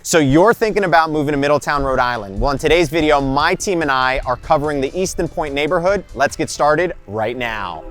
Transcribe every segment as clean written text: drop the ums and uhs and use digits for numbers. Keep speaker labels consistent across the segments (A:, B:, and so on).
A: So you're thinking about moving to Middletown, Rhode Island. Well, in today's video, my team and I are covering the Easton Point neighborhood. Let's get started right now.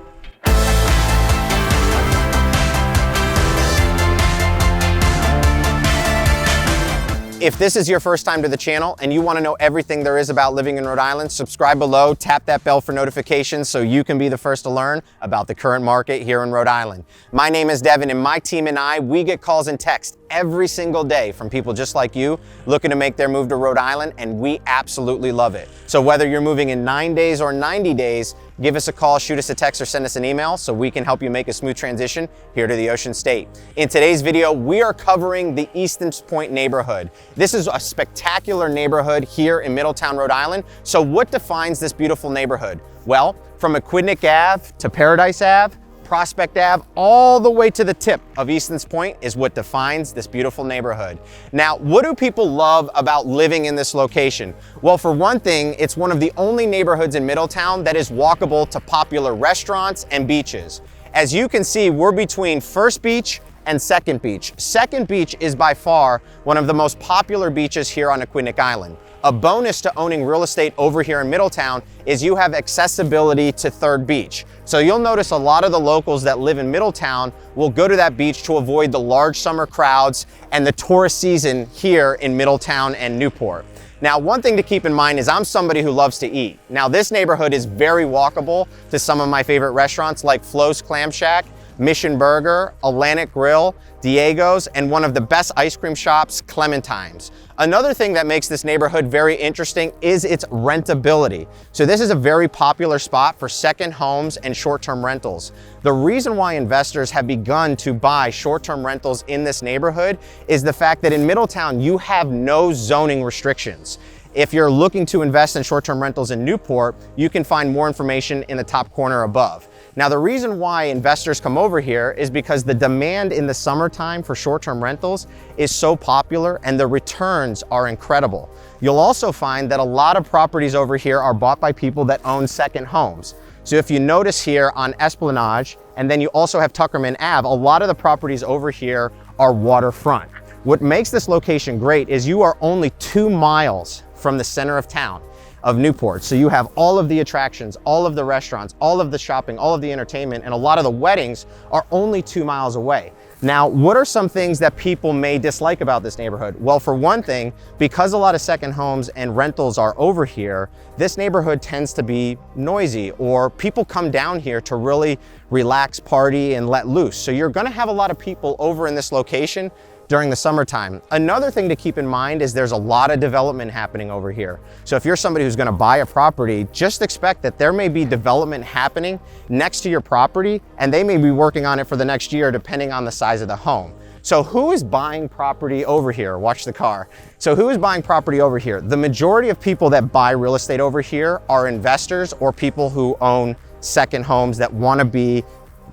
A: If this is your first time to the channel and you want to know everything there is about living in Rhode Island, subscribe below, tap that bell for notifications so you can be the first to learn about the current market here in Rhode Island. My name is Devin, and my team and I, we get calls and texts every single day from people just like you looking to make their move to Rhode Island, and we absolutely love it. So whether you're moving in 9 days or 90 days, give us a call, shoot us a text, or send us an email so we can help you make a smooth transition here to the Ocean State. In today's video, we are covering the Easton Point neighborhood. This is a spectacular neighborhood here in Middletown, Rhode Island. So what defines this beautiful neighborhood? Well, from Aquidneck Ave to Paradise Ave, Prospect Ave, all the way to the tip of Easton's Point is what defines this beautiful neighborhood. Now, what do people love about living in this location? Well, for one thing, it's one of the only neighborhoods in Middletown that is walkable to popular restaurants and beaches. As you can see, we're between First Beach and Second Beach. Second Beach is by far one of the most popular beaches here on Aquidneck Island. A bonus to owning real estate over here in Middletown is you have accessibility to Third Beach. So you'll notice a lot of the locals that live in Middletown will go to that beach to avoid the large summer crowds and the tourist season here in Middletown and Newport. Now, one thing to keep in mind is I'm somebody who loves to eat. Now, this neighborhood is very walkable to some of my favorite restaurants like Flo's Clam Shack, Mission Burger, Atlantic Grill, Diego's, and one of the best ice cream shops, Clementine's. Another thing that makes this neighborhood very interesting is its rentability. So this is a very popular spot for second homes and short-term rentals. The reason why investors have begun to buy short-term rentals in this neighborhood is the fact that in Middletown, you have no zoning restrictions. If you're looking to invest in short-term rentals in Newport, you can find more information in the top corner above. Now, the reason why investors come over here is because the demand in the summertime for short-term rentals is so popular and the returns are incredible. You'll also find that a lot of properties over here are bought by people that own second homes. So if you notice here on Esplanade, and then you also have Tuckerman Ave, a lot of the properties over here are waterfront. What makes this location great is you are only 2 miles from the center of town of Newport. So you have all of the attractions, all of the restaurants, all of the shopping, all of the entertainment, and a lot of the weddings are only 2 miles away. Now, what are some things that people may dislike about this neighborhood? Well, for one thing, because a lot of second homes and rentals are over here, this neighborhood tends to be noisy, or people come down here to really relax, party, and let loose. So you're gonna have a lot of people over in this location during the summertime. Another thing to keep in mind is there's a lot of development happening over here. So if you're somebody who's gonna buy a property, just expect that there may be development happening next to your property, and they may be working on it for the next year depending on the size of the home. So who is buying property over here? Watch the car. So who is buying property over here? The majority of people that buy real estate over here are investors or people who own second homes that wanna be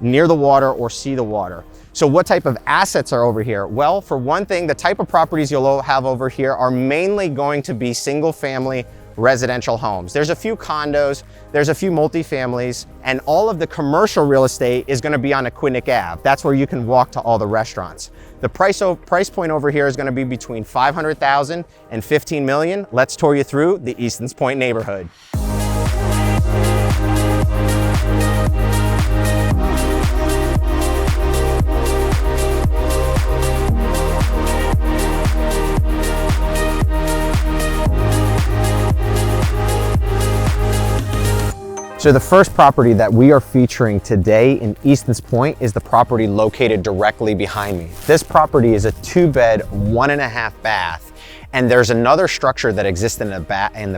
A: near the water or see the water. So what type of assets are over here? Well, for one thing, the type of properties you'll have over here are mainly going to be single family residential homes. There's a few condos, there's a few multifamilies, and all of the commercial real estate is gonna be on Aquidneck Ave. That's where you can walk to all the restaurants. The price point over here is gonna be between $500,000 and $15 million. Let's tour you through the Easton Point neighborhood. So the first property that we are featuring today in Easton's Point is the property located directly behind me. This property is a 2-bed, 1.5 bath, and there's another structure that exists in the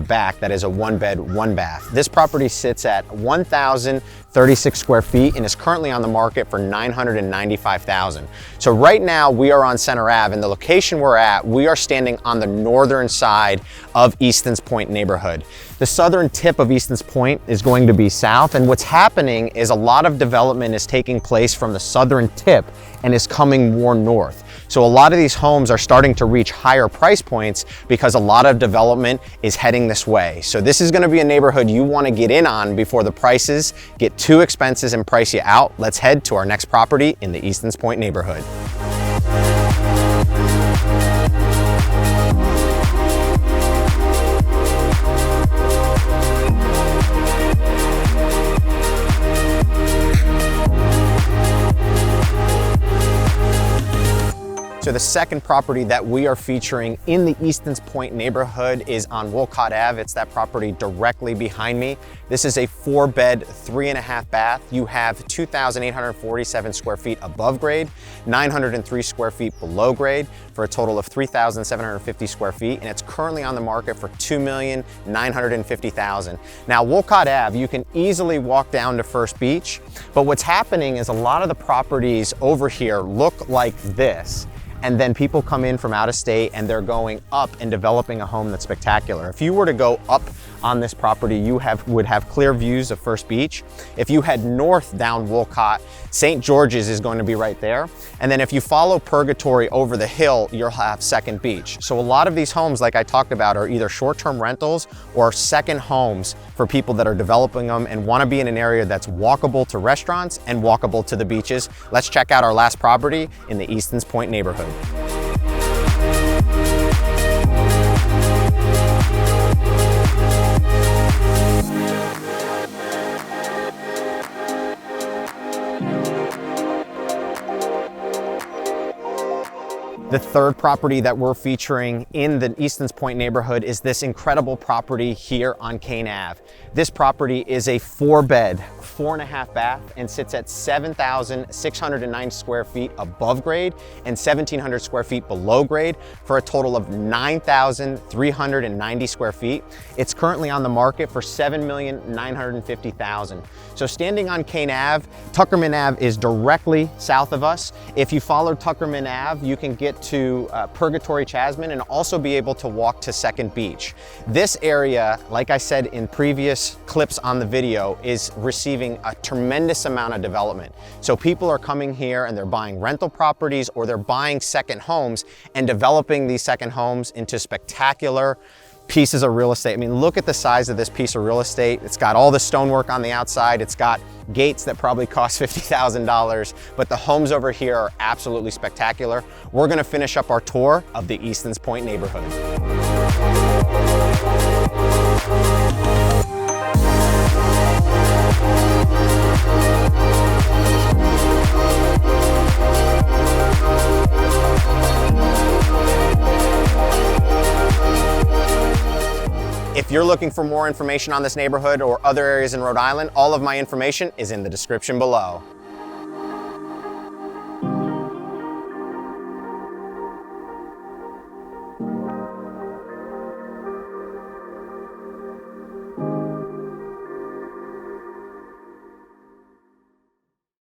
A: back that is a 1-bed, 1-bath. This property sits at 1,036 square feet and is currently on the market for $995,000. So right now we are on Center Ave, and the location we're at, we are standing on the northern side of Easton's Point neighborhood. The southern tip of Easton's Point is going to be south, and what's happening is a lot of development is taking place from the southern tip and is coming more north. So a lot of these homes are starting to reach higher price points because a lot of development is heading this way. So this is going to be a neighborhood you want to get in on before the prices get too expensive and price you out. Let's head to our next property in the Easton's Point neighborhood. the second property that we are featuring in the Easton Point neighborhood is on Walcott Ave. It's that property directly behind me. This is a 4-bed, 3.5 bath. You have 2,847 square feet above grade, 903 square feet below grade, for a total of 3,750 square feet, and it's currently on the market for $2,950,000. Now, Walcott Ave, you can easily walk down to First Beach, but what's happening is a lot of the properties over here look like this. And then people come in from out of state and they're going up and developing a home that's spectacular. If you were to go up on this property, you would have clear views of First Beach. If you head north down Walcott, St. George's is going to be right there. And then if you follow Purgatory over the hill, you'll have Second Beach. So a lot of these homes, like I talked about, are either short-term rentals or second homes for people that are developing them and want to be in an area that's walkable to restaurants and walkable to the beaches. Let's check out our last property in the Easton Point neighborhood. The third property that we're featuring in the Easton Point neighborhood is this incredible property here on Kane Ave. This property is a 4-bed, 4.5 bath, and sits at 7,609 square feet above grade and 1,700 square feet below grade, for a total of 9,390 square feet. It's currently on the market for $7,950,000. So standing on Kane Ave, Tuckerman Ave is directly south of us. If you follow Tuckerman Ave, you can get to Purgatory Chasm and also be able to walk to Second Beach. This area, like I said in previous clips on the video, is receiving a tremendous amount of development. So people are coming here and they're buying rental properties or they're buying second homes and developing these second homes into spectacular pieces of real estate. I mean, look at the size of this piece of real estate. It's got all the stonework on the outside. It's got gates that probably cost $50,000, but the homes over here are absolutely spectacular. We're gonna finish up our tour of the Easton Point neighborhood. If you're looking for more information on this neighborhood or other areas in Rhode Island, all of my information is in the description below.